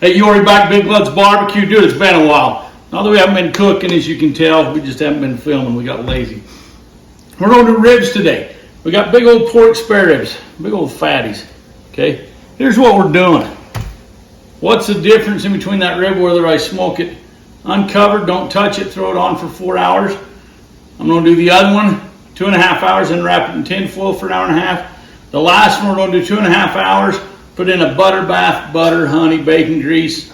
Hey, Yori back, Big Lud's Barbecue. Dude, it's been a while. Not that we haven't been cooking, as you can tell, we just haven't been filming. We got lazy. We're going to do ribs today. We got big old pork spare ribs, big old fatties. Okay, here's what we're doing. What's the difference in between that rib, whether I smoke it uncovered, don't touch it, throw it on for 4 hours? I'm going to do the other one, 2.5 hours, and wrap it in tinfoil for 1.5 hours. The last one, we're going to do 2.5 hours, put in a butter bath, butter, honey, bacon grease,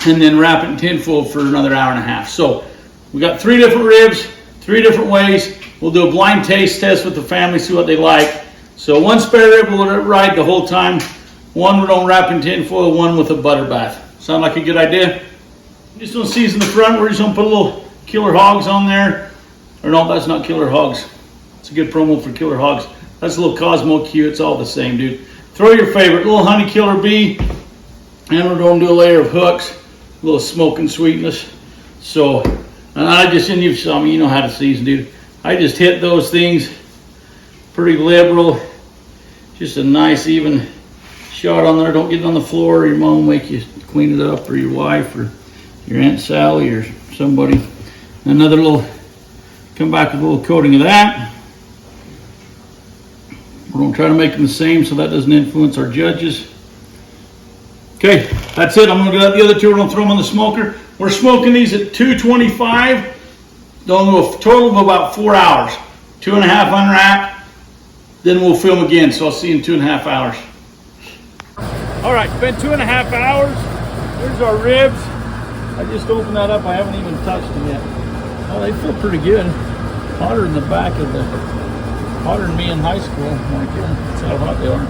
and then wrap it in tinfoil for another 1.5 hours. So we got 3 different ribs, 3 different ways. We'll do a blind taste test with the family, see what they like. So one spare rib will ride the whole time. One we're gonna wrap in tinfoil, one with a butter bath. Sound like a good idea? Just gonna season the front. We're just gonna put a little Killer Hogs on there. Or no, that's not Killer Hogs. It's a good promo for Killer Hogs. That's a little Cosmo Q. It's all the same, dude. Throw your favorite, little Honey Killer Bee, and we're going to do a layer of hooks, a little smoking sweetness. So, and I just, and you saw me, you know how to season, dude. I just hit those things pretty liberal. Just a nice even shot on there. Don't get it on the floor, or your mom will make you clean it up, or your wife, or your Aunt Sally, or somebody. Another little, come back with a little coating of that. We're going to try to make them the same so that doesn't influence our judges. Okay, that's it. I'm going to do that. The other 2, we're going to throw them on the smoker. We're smoking these at 225. They'll do a total of about 4 hours. 2.5 unwrapped. Then we'll film again. So I'll see you in 2.5 hours. All right, it's been 2.5 hours. Here's our ribs. I just opened that up. I haven't even touched them yet. Oh, they feel pretty good. Hotter in the back of the... hotter than me in high school. My God, that's how hot they are.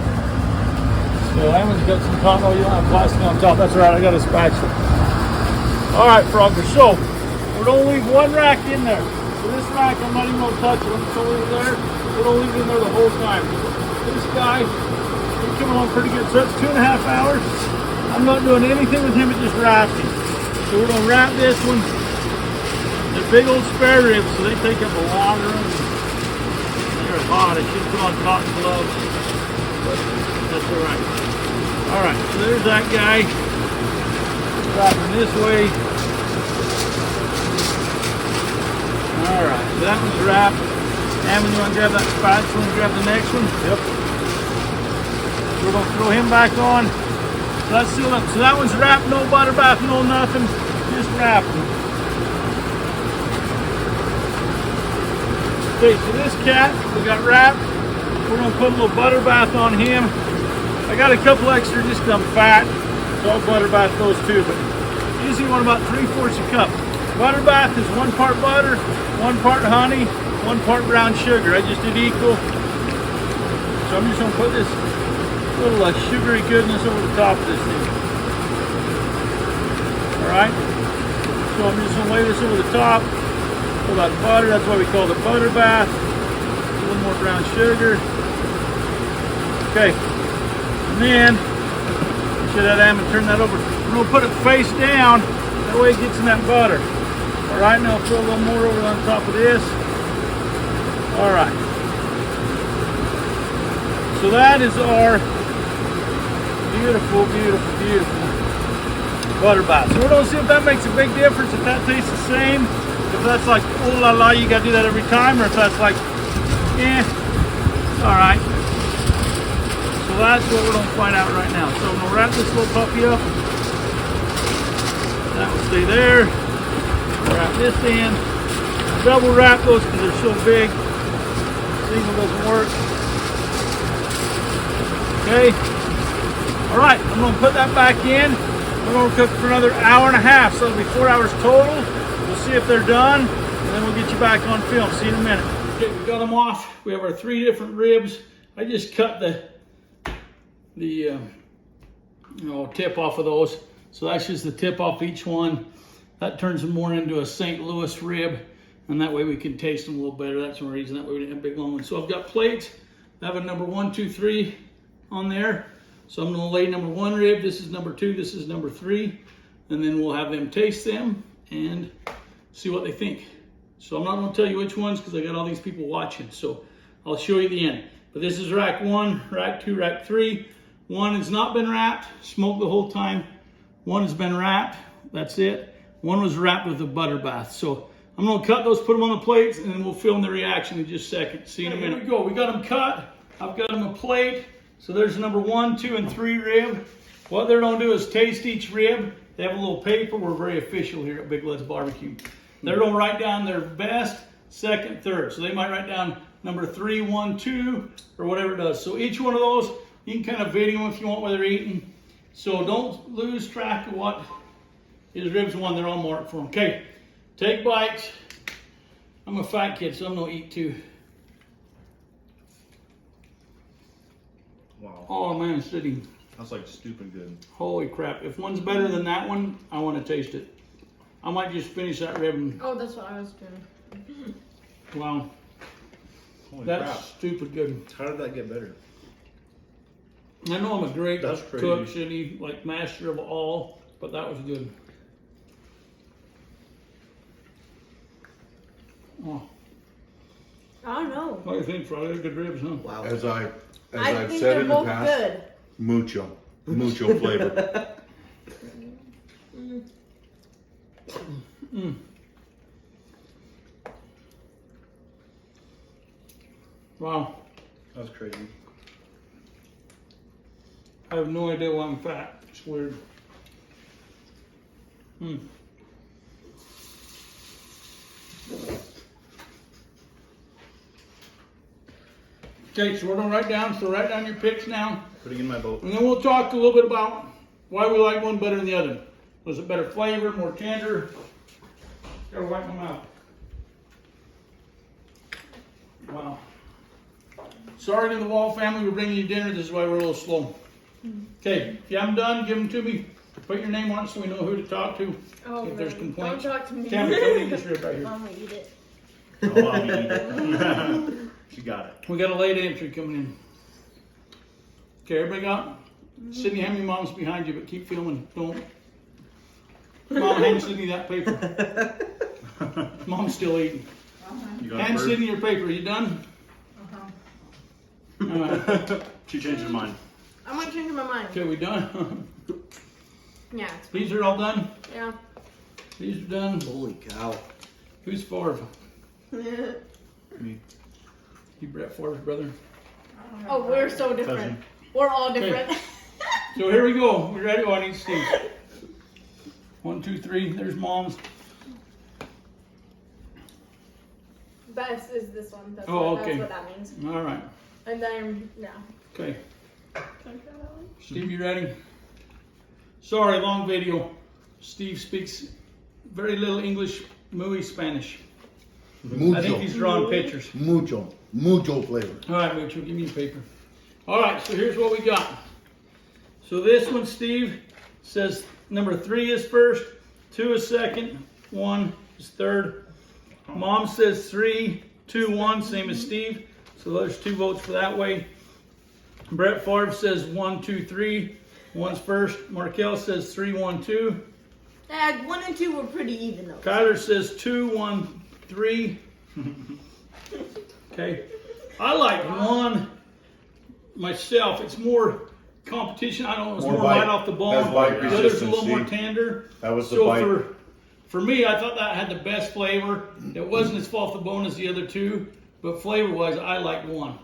So Emma's got some top. Oh, you don't have plastic on top. That's all right. I got a spatula. All right, Frogger. So we're gonna leave one rack in there. So this rack, I'm not even gonna touch it. It's over there. We're gonna leave it in there the whole time. This guy, he's coming along pretty good. So that's 2.5 hours. I'm not doing anything with him. It's just wrapping. So we're gonna wrap this one. They're big old spare ribs, so they take up a lot of room. Hot. I should put on cotton gloves, but that's all right. All right, so there's that guy. Wrapping this way. All right, so that one's wrapped. Ammon, you want to grab that spatula and grab the next one? Yep. We're going to throw him back on. So that's sealed up. So that one's wrapped, no butter bath, no nothing, just wrapping. Okay, so this cat, we got wrapped. We're gonna put a little butter bath on him. I got a couple extra just because I'm fat, so I'll butter bath those too, but usually you want about 3/4 a cup. Butter bath is 1 part butter, 1 part honey, 1 part brown sugar. I just did equal. So I'm just gonna put this little sugary goodness over the top of this thing. All right, so I'm just gonna lay this over the top. Pull out the butter, that's why we call it butter bath. A little more brown sugar. Okay, and then we should have Ammon turn that over. We're gonna put it face down, that way it gets in that butter. All right, now throw a little more over on top of this. All right. So that is our beautiful, beautiful, beautiful butter bath. So we're gonna see if that makes a big difference, if that tastes the same. If that's like, oh la la, you gotta do that every time, or if that's like, all right. So that's what we're gonna find out right now. So I'm gonna wrap this little puppy up. That will stay there. Wrap this in. Double wrap those because they're so big. Single doesn't work. Okay. All right, I'm gonna put that back in. We're gonna cook for another 1.5 hours, so it'll be 4 hours total. We'll see if they're done, and then we'll get you back on film. See you in a minute. Okay, we got them off. We have our 3 different ribs. I just cut the tip off of those. So that's just the tip off each one. That turns them more into a St. Louis rib, and that way we can taste them a little better. That's one reason, that way we didn't have big long ones. So I've got plates. I have a number 1, 2, 3 on there. So I'm gonna lay number 1 rib. This is number 2, this is number 3. And then we'll have them taste them and see what they think. So I'm not gonna tell you which ones because I got all these people watching. So I'll show you the end. But this is rack 1, rack 2, rack 3. 1 has not been wrapped, smoked the whole time. One has been wrapped. That's it. One was wrapped with a butter bath. So I'm gonna cut those, put them on the plates, and then we'll film the reaction in just a second. See you in a minute. Here we go. We got them cut. I've got them a plate. So there's number 1, 2, and 3 rib. What they're gonna do is taste each rib. They have a little paper. We're very official here at Big Let's Barbecue. They're gonna write down their best, second, third. So they might write down number 3, 1, 2, or whatever it does. So each one of those, you can kind of video them if you want while they're eating. So don't lose track of what his ribs won. They're all marked for him. Okay, take bites. I'm a fat kid, so I'm gonna eat too. Wow. Oh man, City. That's like stupid good. Holy crap. If one's better than that one, I want to taste it. I might just finish that rib and, Oh, that's what I was doing. wow, Holy that's crap. stupid good. How did that get better? I know I'm a great That's cook, crazy. City, like master of all, but that was good. Oh, I don't know. what do you think, Friday? They're good ribs, huh? Wow. As I I've think said they're in the both past, good. mucho flavor. Wow, That's crazy. I have no idea why I'm fat. It's weird. Okay, so we're gonna write down. So write down your picks now, Putting in my boat. and then we'll talk a little bit about why we like one better than the other. Was it better flavor, more tender? Gotta wipe my mouth. Wow. Sorry to the Wall family, we're bringing you dinner. This is why we're a little slow. Okay, if you haven't done, give them to me. Put your name on it so we know who to talk to. Oh, If there's man. complaints. Don't talk to me. Tammy, come eat this rib right here. I'm gonna eat it. Oh, I'll eat it. She got it. We got a late entry coming in. Okay, everybody got? Sydney, how many moms behind you, but keep filming. Don't. Mom, hand Sydney that paper. Mom's still eating. You got Hand it, Bird? Sydney your paper. You done? All right. She changed her mind. I might change my mind. Okay, we done? Yeah, it's These are all done? yeah. These are done. Holy cow. Who's Favre? Me. You Brett Favre's brother? Oh, we're so different. Cousin. We're all different. So here we go. We ready? Oh, I need Steve. 1, 2, 3. There's Mom's. Best is this one. That's, Oh, what, okay. that's what that means. All right. And then, yeah. Okay. Steve, you ready? Sorry, long video. Steve speaks very little English, muy Spanish. I think he's drawing pictures. Mucho flavor. All right, Mucho, give me a paper. All right, so here's what we got. So this one, Steve, says number 3 is first, 2 is second, 1 is third. Mom says 3, 2, 1, same as Steve. So there's 2 votes for that way. Brett Favre says 1, 2, 3. 1's first. Markel says 3, 1, 2. 1 and 2 were pretty even though. Kyler says 2, 1, 3. Okay. I like 1 myself. It's more competition. I don't know. It's more bite. right off the bone. That's bite The other's a little more resistance, see? tender. That was the So bite. for me, I thought that had the best flavor. It wasn't as far off the bone as the other 2, but flavor-wise, I like 1.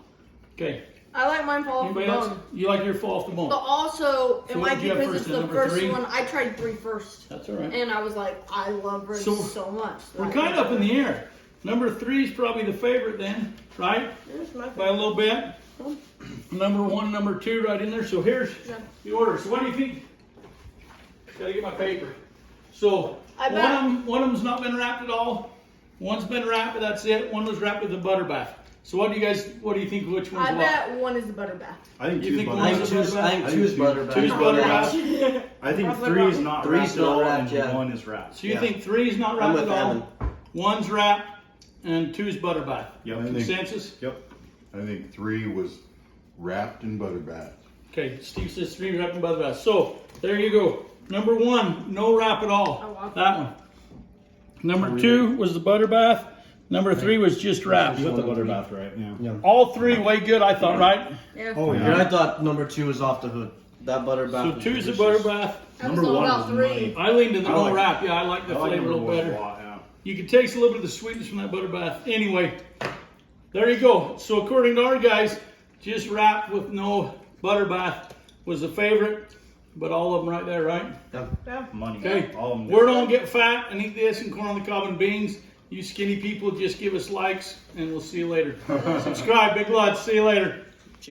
Okay. I like mine fall off the Anybody else? bone. You like your fall off the bone? But also, it So what might did be you have because first, it's the the number first 3? one. I tried 3 first. That's all right. And I was like, I love ribs So, so much. We're kind of up in the air. Number 3 is probably the favorite then, right? It's my By a little bit. Number 1, number 2 right in there. So here's the order. So what do you think? Gotta get my paper. So I bet- one of them's not been wrapped at all. One's been wrapped, but that's it. One was wrapped with a butter bath. So what do you think which one's I what? bet 1 is the butter bath. I think You two's think butter. one's I think a two's, I think I two's think butter two- bath. Two's butter bath. I think Roughly 3 is wrong. not Three's wrapped at not all, wrapped, and yeah. 1 is wrapped. So you Yeah. think 3 is not I'm wrapped with at all? Evan. 1's wrapped and 2's butter bath. Yep. I think- Consensus? Yep. I think 3 was wrapped in butter bath. Okay, Steve says 3 wrapped in butter bath. So there you go. Number 1, no wrap at all. Oh, wow. That one. Number 2 was the butter bath. Number 3 was just wrapped. You got the butter bath right, yeah. Yeah. All 3 way good, I thought, right? Yeah. Oh, And I thought number 2 was off the hood. That butter bath. So was 2's the delicious. butter bath. I was Number all one about was 3. money. I leaned to the I no like- wrap. Yeah, I like the I like flavor a number little one better. a lot, yeah. You can taste a little bit of the sweetness from that butter bath. Anyway, there you go. So according to our guys, just wrapped with no butter bath was the favorite, but all of them right there, right? Yeah. Money. Okay. All of them. We're gonna get fat and eat this and corn on the cob and beans. You skinny people, just give us likes, and we'll see you later. Subscribe, Big Lots. See you later.